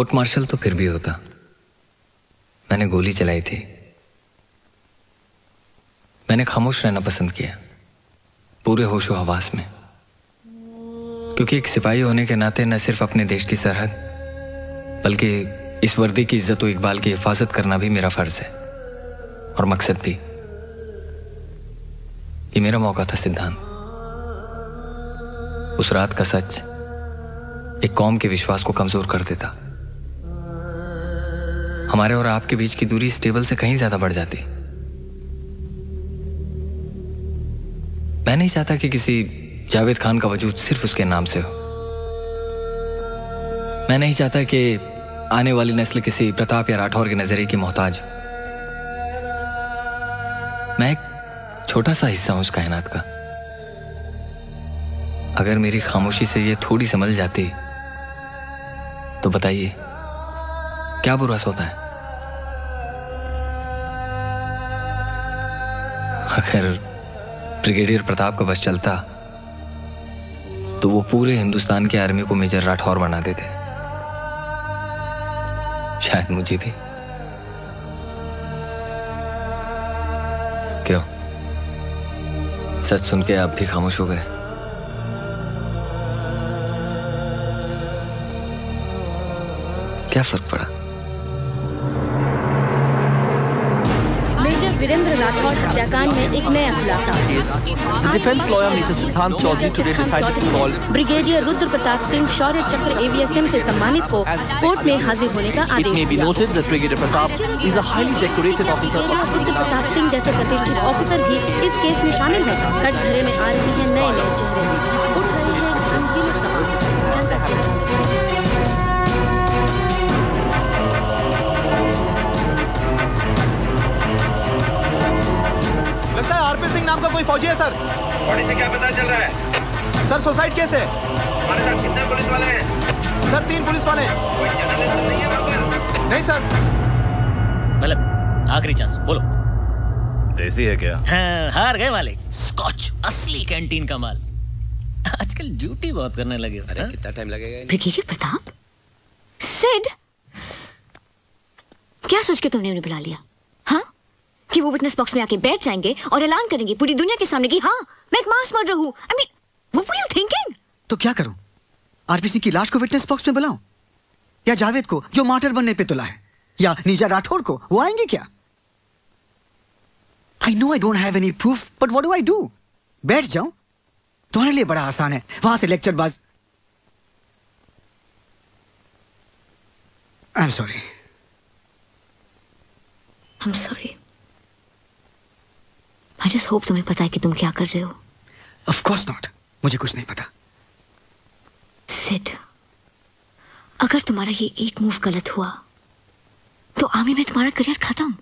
Court martial तो फिर भी होता, मैंने गोली चलाई थी। मैंने खामोश रहना पसंद किया, पूरे होशो हवास में, क्योंकि एक सिपाही होने के नाते न सिर्फ अपने देश की सरहद बल्कि इस वर्दी की इज्जत व इकबाल की हिफाजत करना भी मेरा फर्ज है और मकसद भी। ये मेरा मौका था सिद्धांत। उस रात का सच एक कौम के विश्वास को कमजोर कर देता। हमारे और आपके बीच की दूरी इस टेबल से कहीं ज्यादा बढ़ जाती। मैं नहीं चाहता कि किसी जावेद खान का वजूद सिर्फ उसके नाम से हो। मैं नहीं चाहता कि आने वाली नस्ल किसी प्रताप या राठौर के नजरिए की मोहताज। मैं एक छोटा सा हिस्सा हूं उस कायनात का। अगर मेरी खामोशी से ये थोड़ी समझ जाती तो बताइए क्या बुरा होता है? अगर ब्रिगेडियर प्रताप का बस चलता तो वो पूरे हिंदुस्तान की आर्मी को मेजर राठौर बना देते, शायद मुझे भी। क्यों, सच सुन के आप भी खामोश हो गए? क्या फर्क पड़ा? मेजर वीरेंद्र राठौर हत्याकांड में एक नया खुलासा। The defense lawyer Mr. Siddhant Chaudhary today decided to call brigadier Rudra Pratap Singh Shaurya Chakra AVSM से सम्मानित को कोर्ट में हाजिर होने का आदेश It may be noted that Brigadier Pratap is a highly decorated officer of Rudra Pratap Singh जैसे प्रतिष्ठित ऑफिसर भी इस केस में शामिल है। कटघरे में आ रही है नए नए चेहरे, उठ रही है अनगिनत सवाल जनता के। लगता है आरपी सिंह नाम का कोई फौजी है सर। बॉडी से क्या पता चल रहा है? सर सुसाइड केस है। हमारे साथ कितने पुलिस वाले हैं? सर 3 पुलिस वाले। कोई जर्नलिस्ट तो नहीं है वहाँ पर? नहीं सर। मतलब आखिरी चांस, बोलो। देसी है क्या? हाँ, हार गए मालिक। स्कॉच असली कैंटीन का माल। आजकल ड्यूटी बहुत करने लगे। अरे कितना टाइम लगेगा? ब्रिगेडियर प्रताप, सिड, क्या सोच के तुमने उन्हें बुला लिया? हाँ, कि वो विटनेस बॉक्स में आके बैठ जाएंगे और ऐलान करेंगे पूरी दुनिया के सामने कि हाँ मैं एक मास मर्डर हूँ। I mean, what were you thinking? तो क्या करूं? आरपीसी की लाश को विटनेस बॉक्स में बुलाऊं? या जावेद को जो मार्टर बनने पे तुला है? या नीजा राठौर को? वो आएंगे क्या? I know I don't have any proof, but what do I do? बैठ जाऊं? तुम्हारे लिए बड़ा आसान है वहां से लेक्चर बाज। I'm sorry. I'm sorry. I just hope तुम्हें पता है कि तुम क्या कर रहे हो। Of course not. मुझे कुछ नहीं पता। सिड, अगर तुम्हारा ये एक मूव गलत हुआ तो आर्मी में तुम्हारा करियर खत्म।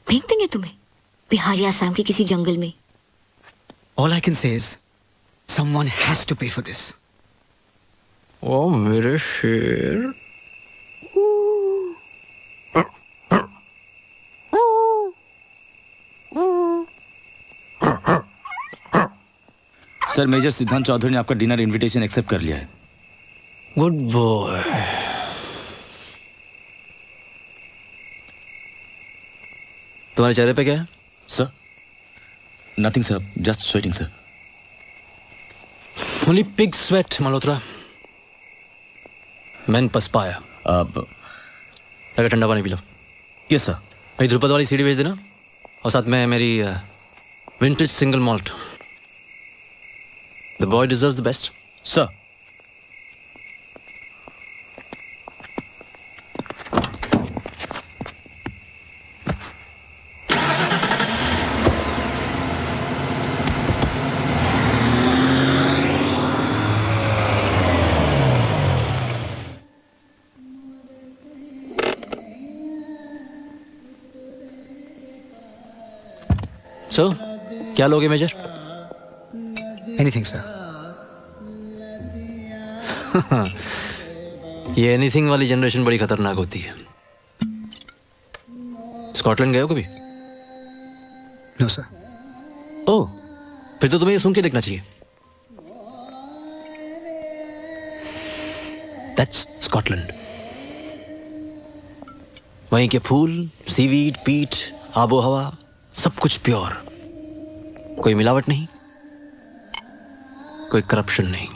फेंक देंगे तुम्हें बिहार या असम के किसी जंगल में। All I can say is, someone has to pay for this. ओ मेरे शेर। सर, मेजर सिद्धांत चौधरी ने आपका डिनर इनविटेशन एक्सेप्ट कर लिया है। Good boy. तुम्हारे चेहरे पे क्या है? Sir, nothing sir, just sweating sir. Only pig sweat Malhotra. मैन पछताया। अब अगर ठंडा पानी पी लो। Yes sir. मेरी ध्रुपद वाली सीडी भेज देना और साथ में मेरी vintage single malt. The boy deserves the best. Sir. So, क्या लोगे मेजर? Anything, sir. ये एनीथिंग वाली जनरेशन बड़ी खतरनाक होती है। स्कॉटलैंड गए हो कभी? No, sir. ओह, फिर तो तुम्हें ये सुन के देखना चाहिए। That's Scotland. वहीं के फूल, सीवीड, पीट, आबो हवा, सब कुछ प्योर। कोई मिलावट नहीं, कोई करप्शन नहीं।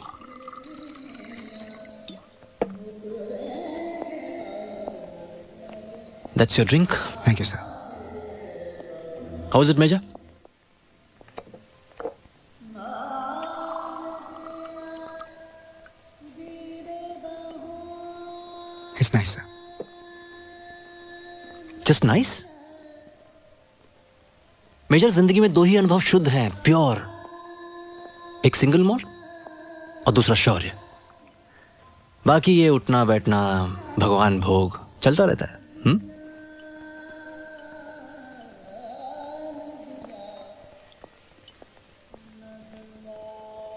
That's your drink. Thank you, sir. How is it, Major? It's nice, sir. Just nice? Major, जिंदगी में दो ही अनुभव शुद्ध हैं, प्योर। एक सिंगल मॉल और दूसरा शौर्य। बाकी ये उठना बैठना, भगवान भोग चलता रहता है।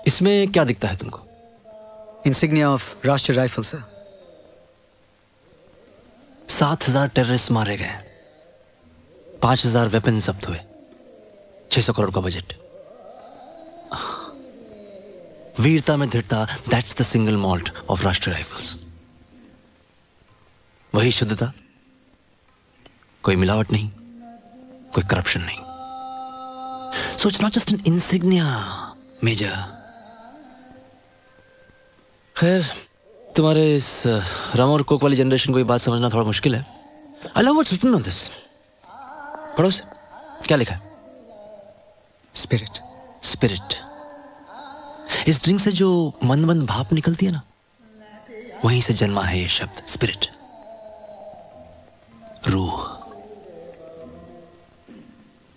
इसमें क्या दिखता है तुमको? इंसिग्निया ऑफ राष्ट्रीय राइफल, सर। 7,000 टेररिस्ट मारे गए, 5,000 वेपन जब्त हुए, 600 करोड़ का बजट। वीरता में दृढ़ता, that's the single malt of Rashtriya Rifles. वही शुद्धता, कोई मिलावट नहीं, कोई करप्शन नहीं। So it's not just an insignia, major. खैर, तुम्हारे इस रम और कोक वाली जनरेशन को ये बात समझना थोड़ा मुश्किल है। I love what's written on this. पढ़ो से, क्या लिखा है? स्पिरिट। स्पिरिट। इस ड्रिंक से जो मंद मंद भाप निकलती है ना, वहीं से जन्मा है ये शब्द स्पिरिट, रूह।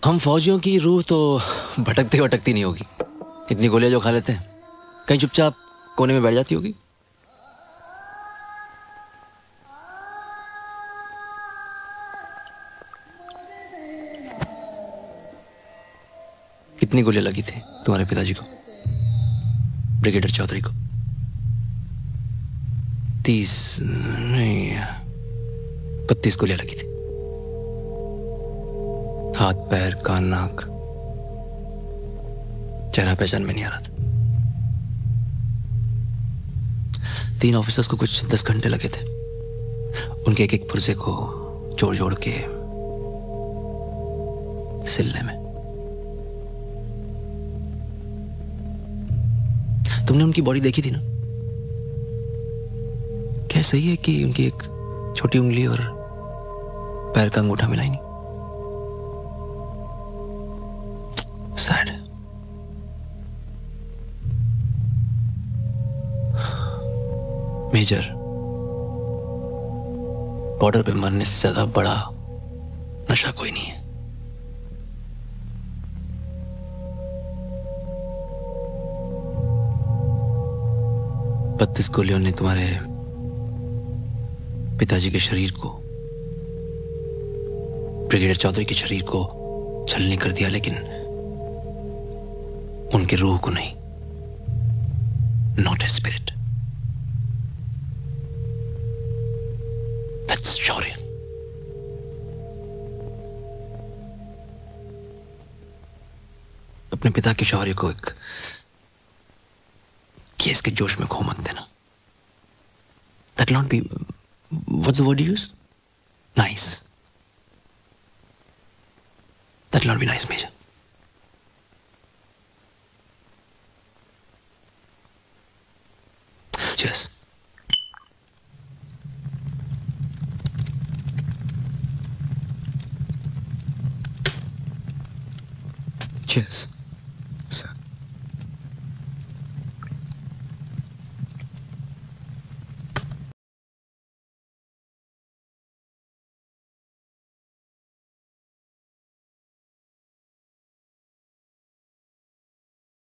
हम फौजियों की रूह तो भटकती भटकती नहीं होगी। इतनी गोलियां जो खा लेते हैं, कहीं चुपचाप कोने में बैठ जाती होगी। कितनी गोलियां लगी थी तुम्हारे पिताजी को, ब्रिगेडियर चौधरी को? 30 नहीं, 32 गोलियां लगी थी। हाथ, पैर, कान, नाक, चेहरा पहचान में नहीं आ रहा था। 3 ऑफिसर्स को कुछ 10 घंटे लगे थे उनके एक एक पुर्जे को जोड़ जोड़ के सिलने में। तुमने उनकी बॉडी देखी थी ना? क्या सही है कि उनकी एक छोटी उंगली और पैर का अंगूठा मिला ही नहीं? सैड। मेजर, बॉर्डर पे मरने से ज्यादा बड़ा नशा कोई नहीं है। बत्तीस गोलियों ने तुम्हारे पिताजी के शरीर को, ब्रिगेडियर चौधरी के शरीर को छलनी कर दिया, लेकिन उनके रूह को नहीं। नॉट ए स्पिरिट, दैट्स शौर्य। अपने पिता के शौर्य को एक केस के जोश में खो मत देना। That will not be, what's the word you use? Nice. That will not be nice, Major. Cheers. Cheers.